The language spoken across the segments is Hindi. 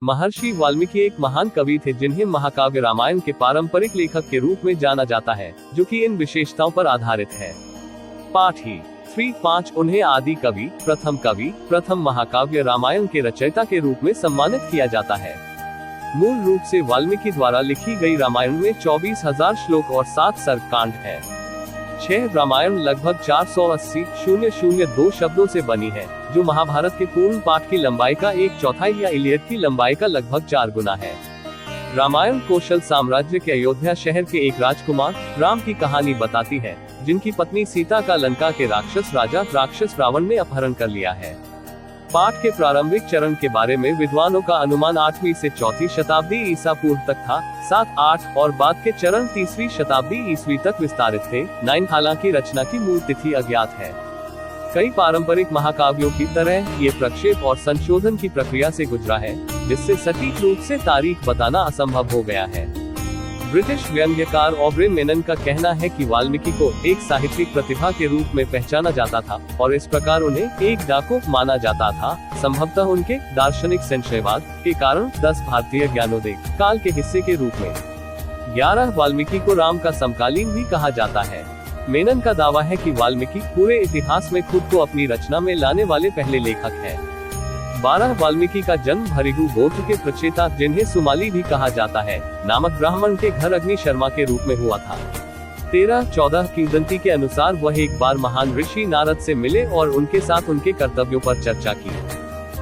महर्षि वाल्मीकि एक महान कवि थे जिन्हें महाकाव्य रामायण के पारंपरिक लेखक के रूप में जाना जाता है, जो कि इन विशेषताओं पर आधारित है। पाठ ही 3-5 उन्हें आदि कवि, प्रथम महाकाव्य रामायण के रचयिता के रूप में सम्मानित किया जाता है। मूल रूप से वाल्मीकि द्वारा लिखी गई रामायण में 24,000 श्लोक और 7 सर्ग कांड है। 6 रामायण लगभग 480,002 शब्दों से बनी है, जो महाभारत के पूर्ण पाठ की लंबाई का 1/4 या इलियड की लंबाई का लगभग 4 गुना है। रामायण कौशल साम्राज्य के अयोध्या शहर के एक राजकुमार राम की कहानी बताती है, जिनकी पत्नी सीता का लंका के राक्षस रावण ने अपहरण कर लिया है। पाठ के प्रारंभिक चरण के बारे में विद्वानों का अनुमान 8वीं से 4वीं शताब्दी ईसा पूर्व तक था, 7-8 और बाद के चरण 3वीं शताब्दी ईस्वी तक विस्तारित थे। 9 हालांकि रचना की मूल तिथि अज्ञात है। कई पारंपरिक महाकाव्यों की तरह ये प्रक्षेप और संशोधन की प्रक्रिया से गुजरा है, जिससे सटीक रूप से तारीख बताना असंभव हो गया है। ब्रिटिश व्यंग्यकार ऑब्रे मेनन का कहना है कि वाल्मीकि को एक साहित्यिक प्रतिभा के रूप में पहचाना जाता था और इस प्रकार उन्हें एक डाकू माना जाता था, संभवतः उनके दार्शनिक संशयवाद के कारण 10 भारतीय ज्ञानोदय काल के हिस्से के रूप में। 11 वाल्मीकि को राम का समकालीन भी कहा जाता है। मेनन का दावा है कि वाल्मीकि पूरे इतिहास में खुद को अपनी रचना में लाने वाले पहले लेखक हैं। 12 वाल्मीकि का जन्म भृगु गोत्र के प्रचेता, जिन्हें सुमाली भी कहा जाता है, नामक ब्राह्मण के घर अग्नि शर्मा के रूप में हुआ था। 13-14 किंवदंती के अनुसार वह एक बार महान ऋषि नारद से मिले और उनके साथ उनके कर्तव्यों पर चर्चा की।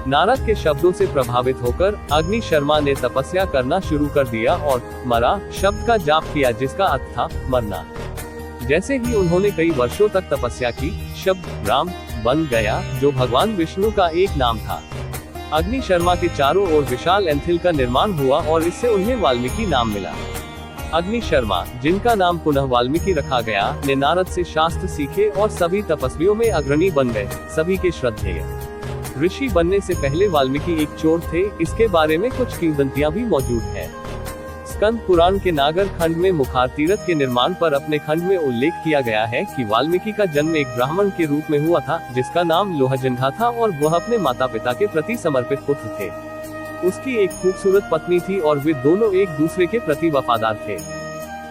नारद के शब्दों से प्रभावित होकर अग्नि शर्मा ने तपस्या करना शुरू कर दिया और मरा शब्द का जाप किया, जिसका अर्थ था मरना। जैसे ही उन्होंने कई वर्षों तक तपस्या की, शब्द राम बन गया, जो भगवान विष्णु का एक नाम था। अग्नि शर्मा के चारों ओर विशाल एंथिल का निर्माण हुआ और इससे उन्हें वाल्मीकि नाम मिला। अग्नि शर्मा, जिनका नाम पुनः वाल्मीकि रखा गया, ने नारद से शास्त्र सीखे और सभी तपस्वियों में अग्रणी बन गए, सभी के श्रद्धेय। ऋषि बनने से पहले वाल्मीकि एक चोर थे, इसके बारे में कुछ किंवदंतियां भी मौजूद है। स्कंद पुराण के नागर खंड में मुखार तीर्थ के निर्माण पर अपने खंड में उल्लेख किया गया है कि वाल्मीकि का जन्म एक ब्राह्मण के रूप में हुआ था, जिसका नाम लोहजंघा था और वह अपने माता पिता के प्रति समर्पित पुत्र थे। उसकी एक खूबसूरत पत्नी थी और वे दोनों एक दूसरे के प्रति वफादार थे।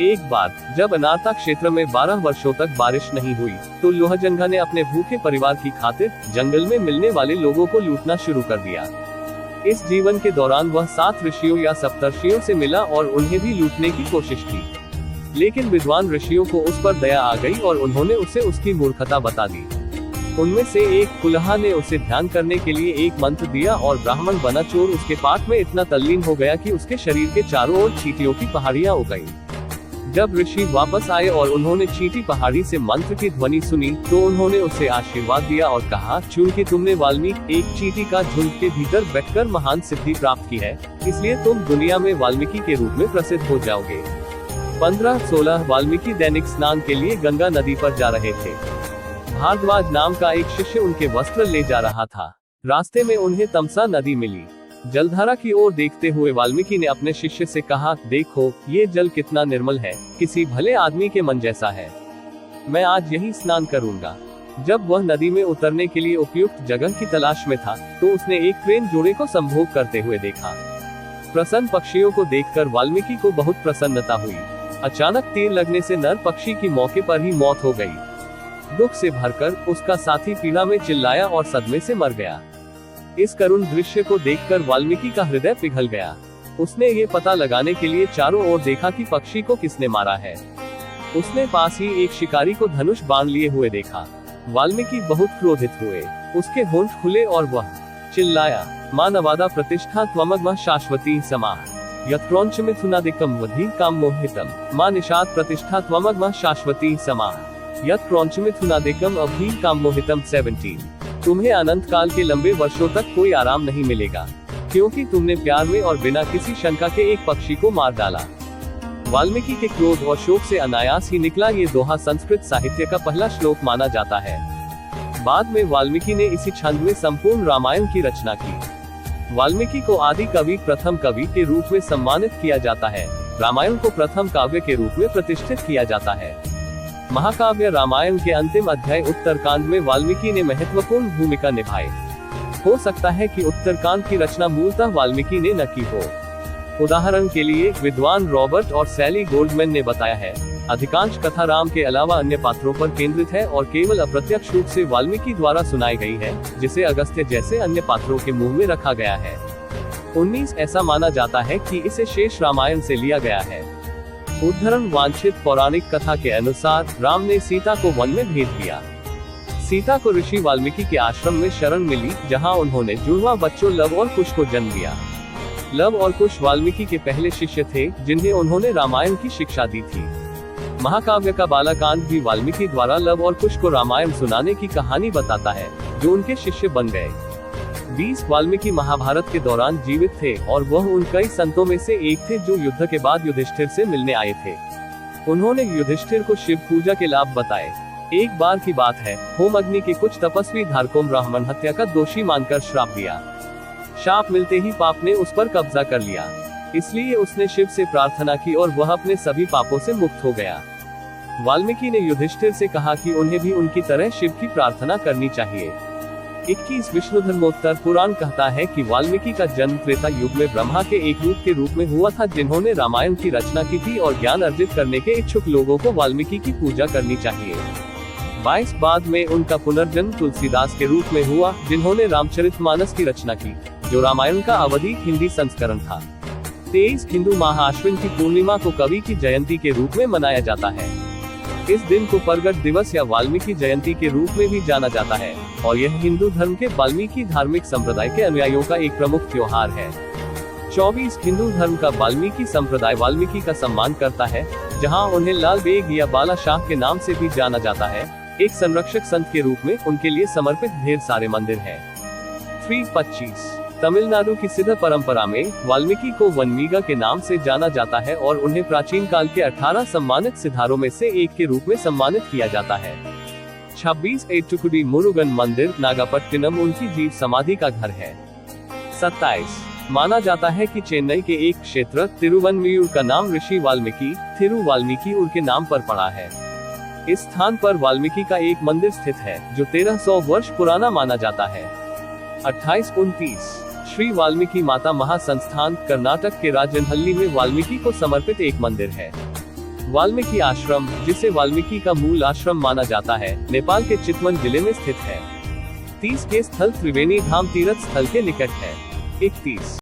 एक बार जब अनारता क्षेत्र में 12 वर्षों तक बारिश नहीं हुई, तो लोहजंघा ने अपने भूखे परिवार की खातिर जंगल में मिलने वाले लोगों को लूटना शुरू कर दिया। इस जीवन के दौरान वह 7 ऋषियों या सप्तर्षियों से मिला और उन्हें भी लूटने की कोशिश की, लेकिन विद्वान ऋषियों को उस पर दया आ गई और उन्होंने उसे उसकी मूर्खता बता दी। उनमें से एक कुल्हा ने उसे ध्यान करने के लिए एक मंत्र दिया और ब्राह्मण बना चोर उसके पाठ में इतना तल्लीन हो गया कि उसके शरीर के चारों ओर चींटियों की पहाड़ियां उग गईं। जब ऋषि वापस आए और उन्होंने चींटी पहाड़ी से मंत्र की ध्वनि सुनी, तो उन्होंने उसे आशीर्वाद दिया और कहा, चूंकि तुमने वाल्मीकि एक चींटी का झुंड के भीतर बैठकर महान सिद्धि प्राप्त की है, इसलिए तुम दुनिया में वाल्मीकि के रूप में प्रसिद्ध हो जाओगे। 15-16 वाल्मीकि दैनिक स्नान के लिए गंगा नदी पर जा रहे थे। भारद्वाज नाम का एक शिष्य उनके वस्त्र ले जा रहा था। रास्ते में उन्हें तमसा नदी मिली। जलधारा की ओर देखते हुए वाल्मीकि ने अपने शिष्य से कहा, देखो ये जल कितना निर्मल है, किसी भले आदमी के मन जैसा है। मैं आज यही स्नान करूंगा। जब वह नदी में उतरने के लिए उपयुक्त जगह की तलाश में था, तो उसने एक क्रेन जोड़े को संभोग करते हुए देखा। प्रसन्न पक्षियों को देखकर वाल्मीकि को बहुत प्रसन्नता हुई। अचानक तीर लगने से नर पक्षी की मौके पर ही मौत हो गई। दुख से भरकर उसका साथी पीड़ा में चिल्लाया और सदमे से मर गया। इस करुण दृश्य को देखकर वाल्मीकि का हृदय पिघल गया। उसने ये पता लगाने के लिए चारों ओर देखा कि पक्षी को किसने मारा है। उसने पास ही एक शिकारी को धनुष बाण लिए हुए देखा। वाल्मीकि बहुत क्रोधित हुए। उसके होंठ खुले और वह चिल्लाया, मां नवादा प्रतिष्ठा त्वमग्म शाश्वती समा यत्क्रौंच मिथुनादिकम वधि काम मोहितम मां निषाद प्रतिष्ठा त्वमग्म शाश्वती समा यत्क्रौंच मिथुनादिकम अभी काम मोहितम 17। तुम्हें अनंत काल के लंबे वर्षों तक कोई आराम नहीं मिलेगा, क्योंकि तुमने प्यार में और बिना किसी शंका के एक पक्षी को मार डाला। वाल्मीकि के क्रोध और शोक से अनायास ही निकला ये दोहा संस्कृत साहित्य का पहला श्लोक माना जाता है। बाद में वाल्मीकि ने इसी छंद में संपूर्ण रामायण की रचना की। वाल्मीकि को आदि कवि, प्रथम कवि के रूप में सम्मानित किया जाता है। रामायण को प्रथम काव्य के रूप में प्रतिष्ठित किया जाता है। महाकाव्य रामायण के अंतिम अध्याय उत्तरकांड में वाल्मीकि ने महत्वपूर्ण भूमिका निभाई। हो सकता है कि उत्तरकांड की रचना मूलतः वाल्मीकि ने न की हो। उदाहरण के लिए विद्वान रॉबर्ट और सैली गोल्डमैन ने बताया है, अधिकांश कथा राम के अलावा अन्य पात्रों पर केंद्रित है और केवल अप्रत्यक्ष रूप से वाल्मीकि द्वारा सुनाई गई है, जिसे अगस्त्य जैसे अन्य पात्रों के मुंह में रखा गया है। 19 ऐसा माना जाता है कि इसे शेष रामायण से लिया गया है। उद्धरण वांछित पौराणिक कथा के अनुसार राम ने सीता को वन में भेज दिया। सीता को ऋषि वाल्मीकि के आश्रम में शरण मिली, जहां उन्होंने जुड़वा बच्चों लव और कुश को जन्म दिया। लव और कुश वाल्मीकि के पहले शिष्य थे, जिन्हें उन्होंने रामायण की शिक्षा दी थी। महाकाव्य का बालाकांड भी वाल्मीकि द्वारा लव और कुश को रामायण सुनाने की कहानी बताता है, जो उनके शिष्य बन गए। 20 वाल्मीकि महाभारत के दौरान जीवित थे और वह उन कई संतों में से एक थे जो युद्ध के बाद युधिष्ठिर से मिलने आए थे। उन्होंने युधिष्ठिर को शिव पूजा के लाभ बताए। एक बार की बात है, होम अग्नि के कुछ तपस्वी धारकों ब्राह्मण हत्या का दोषी मानकर श्राप दिया। शाप मिलते ही पाप ने उस पर कब्जा कर लिया, इसलिए उसने शिव से प्रार्थना की और वह अपने सभी पापों से मुक्त हो गया। वाल्मीकि ने युधिष्ठिर से कहा कि उन्हें भी उनकी तरह शिव की प्रार्थना करनी चाहिए। 21 विष्णु धर्मोत्तर पुराण कहता है कि वाल्मीकि का जन्म त्रेता युग में ब्रह्मा के एक रूप के रूप में हुआ था, जिन्होंने रामायण की रचना की थी और ज्ञान अर्जित करने के इच्छुक लोगों को वाल्मीकि की पूजा करनी चाहिए। 22 बाद में उनका पुनर्जन्म तुलसीदास के रूप में हुआ, जिन्होंने रामचरितमानस की रचना की, जो रामायण का अवधिक हिंदी संस्करण था। 23 हिंदू माह आश्विन की पूर्णिमा को कवि की जयंती के रूप में मनाया जाता है। इस दिन को प्रगट दिवस या वाल्मीकि जयंती के रूप में भी जाना जाता है और यह हिंदू धर्म के वाल्मीकि धार्मिक संप्रदाय के अनुयायियों का एक प्रमुख त्योहार है। 24 हिंदू धर्म का वाल्मीकि संप्रदाय वाल्मीकि का सम्मान करता है, जहां उन्हें लाल बेग या बाला शाह के नाम से भी जाना जाता है। एक संरक्षक संत के रूप में उनके लिए समर्पित ढेर सारे मंदिर हैं। 325 तमिलनाडु की सिद्ध परंपरा में वाल्मीकि को वनमीगा के नाम से जाना जाता है और उन्हें प्राचीन काल के 18 सम्मानित सिद्धारों में से एक के रूप में सम्मानित किया जाता है। 26 एटुकुडी मुरुगन मंदिर नागापट्टिनम उनकी जीव समाधि का घर है। 27 माना जाता है कि चेन्नई के एक क्षेत्र तिरुवनमयूर का नाम ऋषि वाल्मीकि तिरुवाल्मीकिउर के नाम पर पड़ा है। इस स्थान पर वाल्मीकि का एक मंदिर स्थित है, जो 1300 वर्ष पुराना माना जाता है। 28-29 श्री वाल्मीकि माता महासंस्थान कर्नाटक के राजनहल्ली में वाल्मीकि को समर्पित एक मंदिर है। वाल्मीकि आश्रम, जिसे वाल्मीकि का मूल आश्रम माना जाता है, नेपाल के चितवन जिले में स्थित है। 30 के स्थल त्रिवेणी धाम तीर्थ स्थल के निकट है। 31